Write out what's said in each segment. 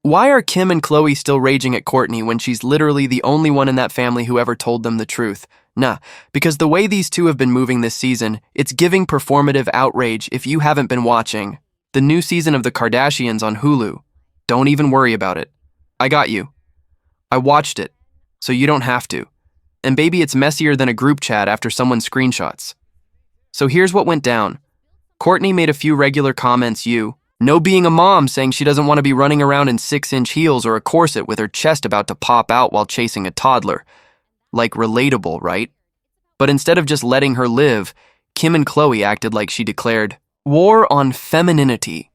Why are Kim and Khloé still raging at Kourtney when she's literally the only one in that family who ever told them the truth? Nah, because the way these two have been moving this season, it's giving performative outrage if you haven't been watching the new season of The Kardashians on Hulu. Don't even worry about it. I got you. I watched it, so you don't have to. And baby, it's messier than a group chat after someone screenshots. So here's what went down. Kourtney made a few regular comments, no being a mom, saying she doesn't want to be running around in 6-inch heels or a corset with her chest about to pop out while chasing a toddler. Like, relatable, right? But instead of just letting her live, Kim and Khloé acted like she declared war on femininity.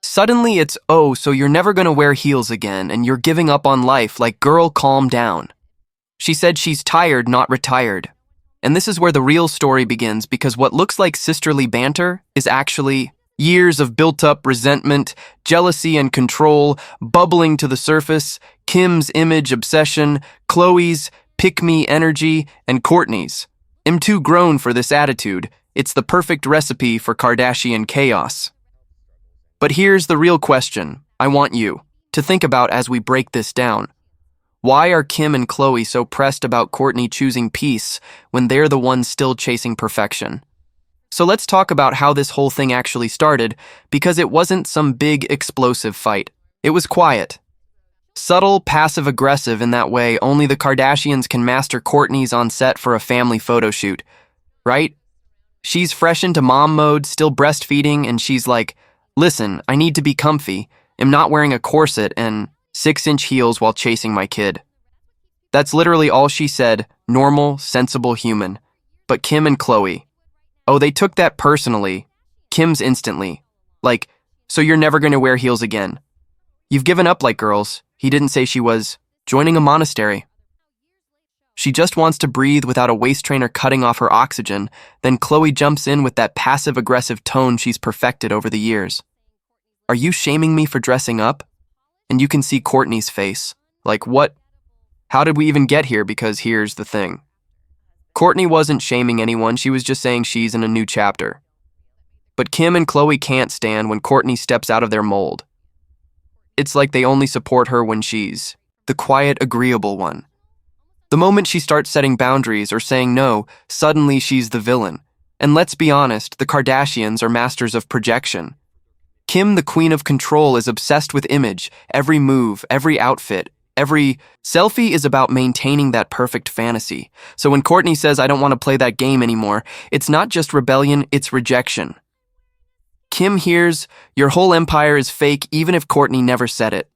Suddenly it's, oh, so you're never gonna wear heels again and you're giving up on life, like, girl, calm down. She said she's tired, not retired. And this is where the real story begins, because what looks like sisterly banter is actually years of built-up resentment, jealousy, and control bubbling to the surface. Kim's image obsession, Khloé's pick-me energy, and Kourtney's I'm too grown for this attitude. It's the perfect recipe for Kardashian chaos. But here's the real question I want you to think about as we break this down. Why are Kim and Khloé so pressed about Kourtney choosing peace when they're the ones still chasing perfection? So let's talk about how this whole thing actually started, because it wasn't some big explosive fight. It was quiet. Subtle, passive-aggressive in that way only the Kardashians can master. Kourtney's on set for a family photo shoot, right? She's fresh into mom mode, still breastfeeding, and she's like, listen, I need to be comfy. I'm not wearing a corset and 6-inch heels while chasing my kid. That's literally all she said, normal, sensible human. But Kim and Khloé, oh, they took that personally. Kim's instantly. Like, so you're never going to wear heels again. You've given up like girls. He didn't say she was joining a monastery. She just wants to breathe without a waist trainer cutting off her oxygen. Then Khloé jumps in with that passive-aggressive tone she's perfected over the years. Are you shaming me for dressing up? And you can see Kourtney's face. Like, what? How did we even get here? Because here's the thing. Kourtney wasn't shaming anyone, she was just saying she's in a new chapter. But Kim and Khloé can't stand when Kourtney steps out of their mold. It's like they only support her when she's the quiet, agreeable one. The moment she starts setting boundaries or saying no, suddenly she's the villain. And let's be honest, the Kardashians are masters of projection. Kim, the queen of control, is obsessed with image. Every move, every outfit, every selfie is about maintaining that perfect fantasy. So when Kourtney says, I don't want to play that game anymore, it's not just rebellion, it's rejection. Kim hears, your whole empire is fake even if Kourtney never said it.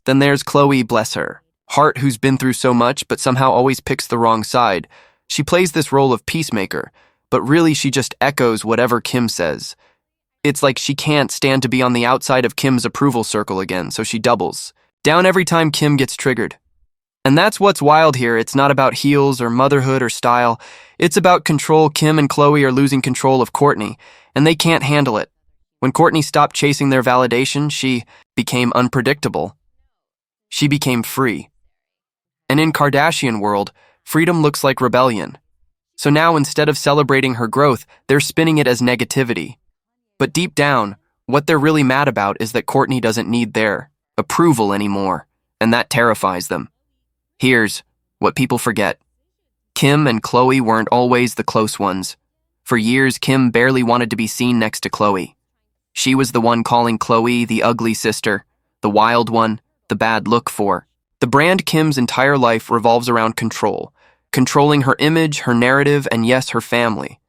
Then there's Khloé, bless her heart, who's been through so much but somehow always picks the wrong side. She plays this role of peacemaker, but really she just echoes whatever Kim says. It's like she can't stand to be on the outside of Kim's approval circle again, so she doubles down every time Kim gets triggered. And that's what's wild here. It's not about heels or motherhood or style. It's about control. Kim and Khloé are losing control of Kourtney, and they can't handle it. When Kourtney stopped chasing their validation, she became unpredictable. She became free. And in Kardashian world, freedom looks like rebellion. So now instead of celebrating her growth, they're spinning it as negativity. But deep down, what they're really mad about is that Kourtney doesn't need their approval anymore, and that terrifies them. Here's what people forget. Kim and Khloé weren't always the close ones. For years, Kim barely wanted to be seen next to Khloé. She was the one calling Khloé the ugly sister, the wild one, the bad look for. The brand Kim's entire life revolves around control, controlling her image, her narrative, and yes, her family.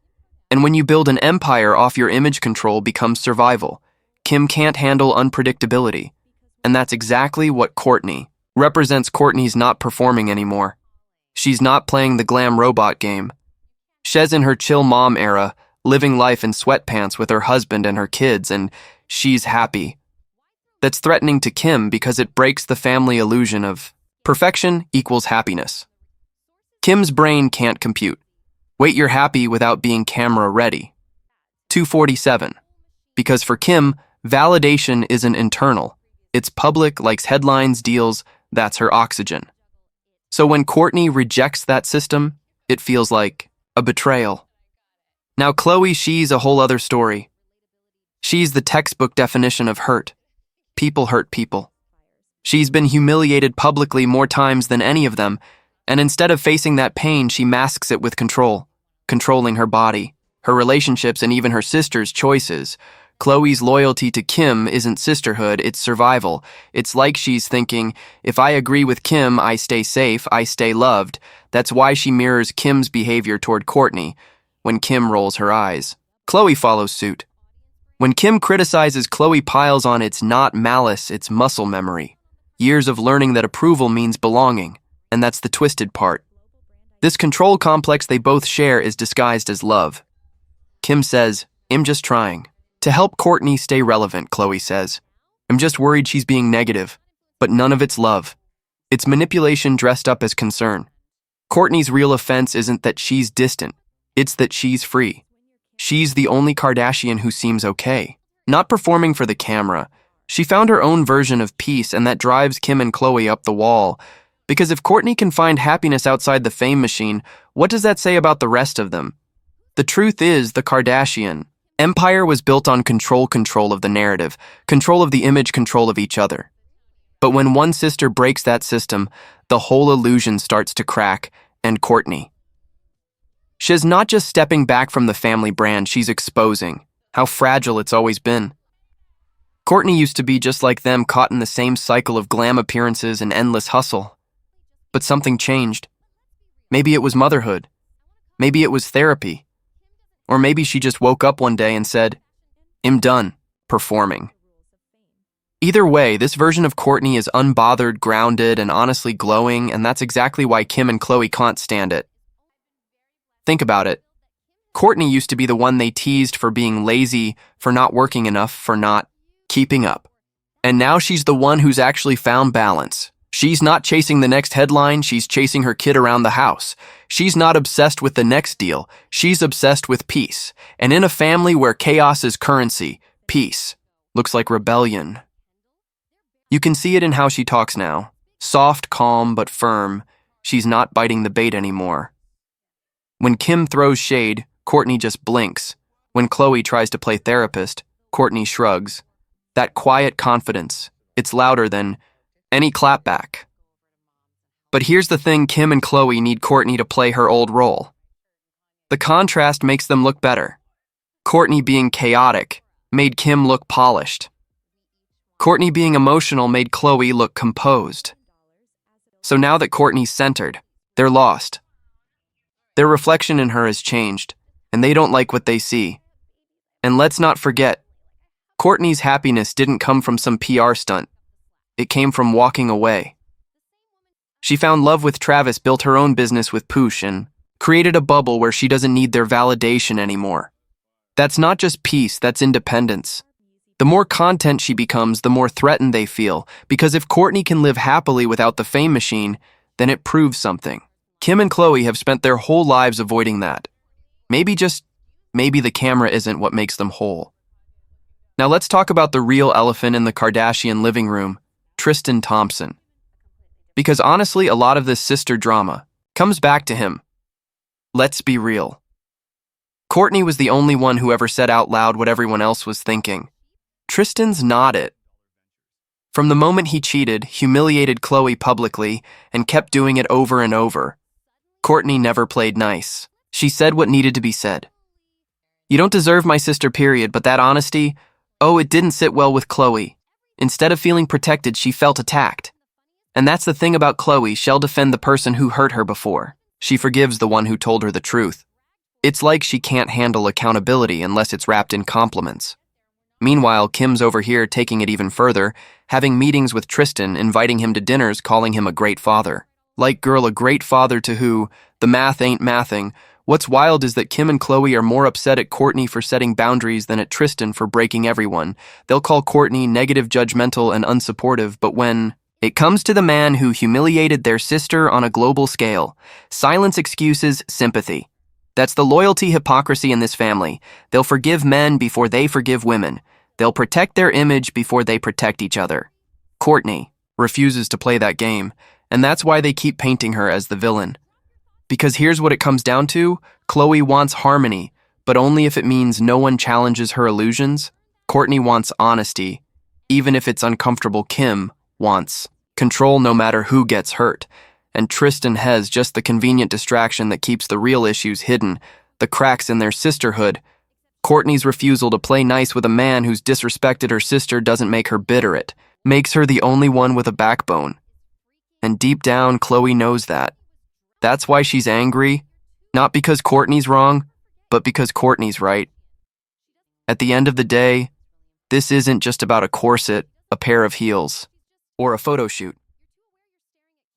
And when you build an empire off your image, control becomes survival. Kim can't handle unpredictability. And that's exactly what Kourtney represents. Kourtney's not performing anymore. She's not playing the glam robot game. She's in her chill mom era, living life in sweatpants with her husband and her kids, and she's happy. That's threatening to Kim because it breaks the family illusion of perfection equals happiness. Kim's brain can't compute. Wait, you're happy without being camera ready. 247. Because for Kim, validation isn't internal. It's public, likes headlines, deals, that's her oxygen. So when Kourtney rejects that system, it feels like a betrayal. Now Khloé, she's a whole other story. She's the textbook definition of hurt. People hurt people. She's been humiliated publicly more times than any of them, and instead of facing that pain, she masks it with control, controlling her body, her relationships, and even her sister's choices. Khloé's loyalty to Kim isn't sisterhood, it's survival. It's like she's thinking, if I agree with Kim, I stay safe, I stay loved. That's why she mirrors Kim's behavior toward Kourtney when Kim rolls her eyes. Khloé follows suit. When Kim criticizes, Khloé piles on, it's not malice, it's muscle memory. Years of learning that approval means belonging, and that's the twisted part. This control complex they both share is disguised as love. Kim says, I'm just trying to help Kourtney stay relevant, Khloé says. I'm just worried she's being negative, but none of it's love. It's manipulation dressed up as concern. Kourtney's real offense isn't that she's distant, it's that she's free. She's the only Kardashian who seems okay, not performing for the camera. She found her own version of peace, and that drives Kim and Khloé up the wall. Because if Kourtney can find happiness outside the fame machine, what does that say about the rest of them? The truth is, the Kardashian empire was built on control of the narrative, control of the image, control of each other. But when one sister breaks that system, the whole illusion starts to crack, and Kourtney. She's not just stepping back from the family brand, she's exposing how fragile it's always been. Kourtney used to be just like them, caught in the same cycle of glam appearances and endless hustle. But something changed. Maybe it was motherhood. Maybe it was therapy. Or maybe she just woke up one day and said, I'm done performing. Either way, this version of Kourtney is unbothered, grounded, and honestly glowing, and that's exactly why Kim and Khloé can't stand it. Think about it. Kourtney used to be the one they teased for being lazy, for not working enough, for not keeping up. And now she's the one who's actually found balance. She's not chasing the next headline, she's chasing her kid around the house. She's not obsessed with the next deal, she's obsessed with peace. And in a family where chaos is currency, peace looks like rebellion. You can see it in how she talks now. Soft, calm, but firm. She's not biting the bait anymore. When Kim throws shade, Kourtney just blinks. When Khloé tries to play therapist, Kourtney shrugs. That quiet confidence, it's louder than any clapback. But here's the thing, Kim and Khloé need Kourtney to play her old role. The contrast makes them look better. Kourtney being chaotic made Kim look polished. Kourtney being emotional made Khloé look composed. So now that Kourtney's centered, they're lost. Their reflection in her has changed, and they don't like what they see. And let's not forget, Kourtney's happiness didn't come from some PR stunt. It came from walking away. She found love with Travis, built her own business with Poosh, and created a bubble where she doesn't need their validation anymore. That's not just peace, that's independence. The more content she becomes, the more threatened they feel, because if Kourtney can live happily without the fame machine, then it proves something. Kim and Khloé have spent their whole lives avoiding that. Maybe the camera isn't what makes them whole. Now let's talk about the real elephant in the Kardashian living room, Tristan Thompson. Because honestly, a lot of this sister drama comes back to him. Let's be real. Kourtney was the only one who ever said out loud what everyone else was thinking. Tristan's not it. From the moment he cheated, humiliated Khloé publicly, and kept doing it over and over, Kourtney never played nice. She said what needed to be said. You don't deserve my sister, period, but that honesty, it didn't sit well with Khloé. Instead of feeling protected, she felt attacked. And that's the thing about Khloé, she'll defend the person who hurt her before. She forgives the one who told her the truth. It's like she can't handle accountability unless it's wrapped in compliments. Meanwhile, Kim's over here taking it even further, having meetings with Tristan, inviting him to dinners, calling him a great father. Like, girl, a great father to who? The math ain't mathing. What's wild is that Kim and Khloé are more upset at Kourtney for setting boundaries than at Tristan for breaking everyone. They'll call Kourtney negative, judgmental, and unsupportive, but when it comes to the man who humiliated their sister on a global scale, silence, excuses, sympathy. That's the loyalty hypocrisy in this family. They'll forgive men before they forgive women. They'll protect their image before they protect each other. Kourtney refuses to play that game, and that's why they keep painting her as the villain. Because here's what it comes down to, Khloé wants harmony, but only if it means no one challenges her illusions. Kourtney wants honesty, even if it's uncomfortable. Kim wants control no matter who gets hurt. And Tristan has just the convenient distraction that keeps the real issues hidden, the cracks in their sisterhood. Kourtney's refusal to play nice with a man who's disrespected her sister doesn't make her bitter. It makes her the only one with a backbone. And deep down, Khloé knows that. That's why she's angry, not because Kourtney's wrong, but because Kourtney's right. At the end of the day, this isn't just about a corset, a pair of heels, or a photo shoot.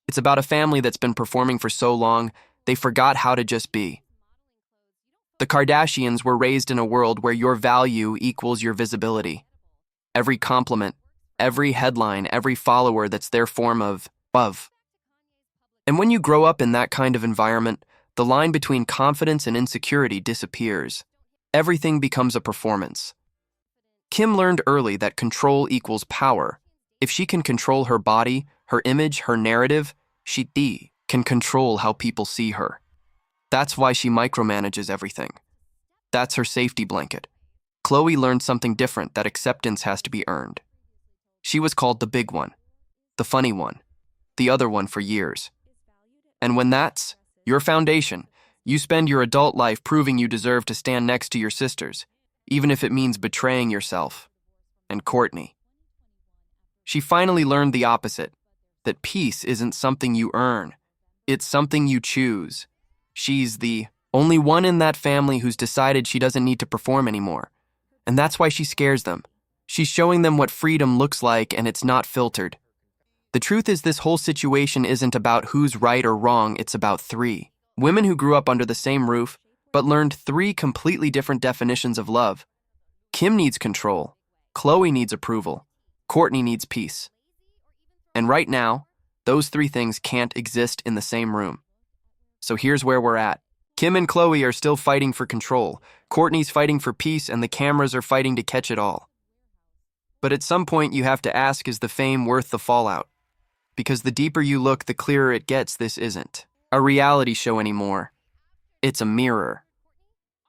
It's about a family that's been performing for so long, they forgot how to just be. The Kardashians were raised in a world where your value equals your visibility. Every compliment, every headline, every follower, that's their form of love. And when you grow up in that kind of environment, the line between confidence and insecurity disappears. Everything becomes a performance. Kim learned early that control equals power. If she can control her body, her image, her narrative, she can control how people see her. That's why she micromanages everything. That's her safety blanket. Khloé learned something different, that acceptance has to be earned. She was called the big one, the funny one, the other one for years. And when that's your foundation, you spend your adult life proving you deserve to stand next to your sisters, even if it means betraying yourself. And Kourtney. She finally learned the opposite, that peace isn't something you earn, it's something you choose. She's the only one in that family who's decided she doesn't need to perform anymore. And that's why she scares them. She's showing them what freedom looks like, and it's not filtered. The truth is, this whole situation isn't about who's right or wrong, it's about three women who grew up under the same roof, but learned three completely different definitions of love. Kim needs control, Khloé needs approval, Kourtney needs peace. And right now, those three things can't exist in the same room. So here's where we're at. Kim and Khloé are still fighting for control, Kourtney's fighting for peace, and the cameras are fighting to catch it all. But at some point you have to ask, is the fame worth the fallout? Because the deeper you look, the clearer it gets this isn't a reality show anymore. It's a mirror.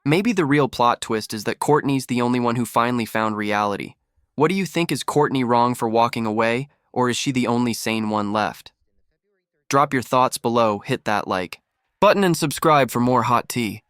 Maybe the real plot twist is that Kourtney's the only one who finally found reality. What do you think? Is Kourtney wrong for walking away, or is she the only sane one left? Drop your thoughts below, hit that like button, and subscribe for more hot tea.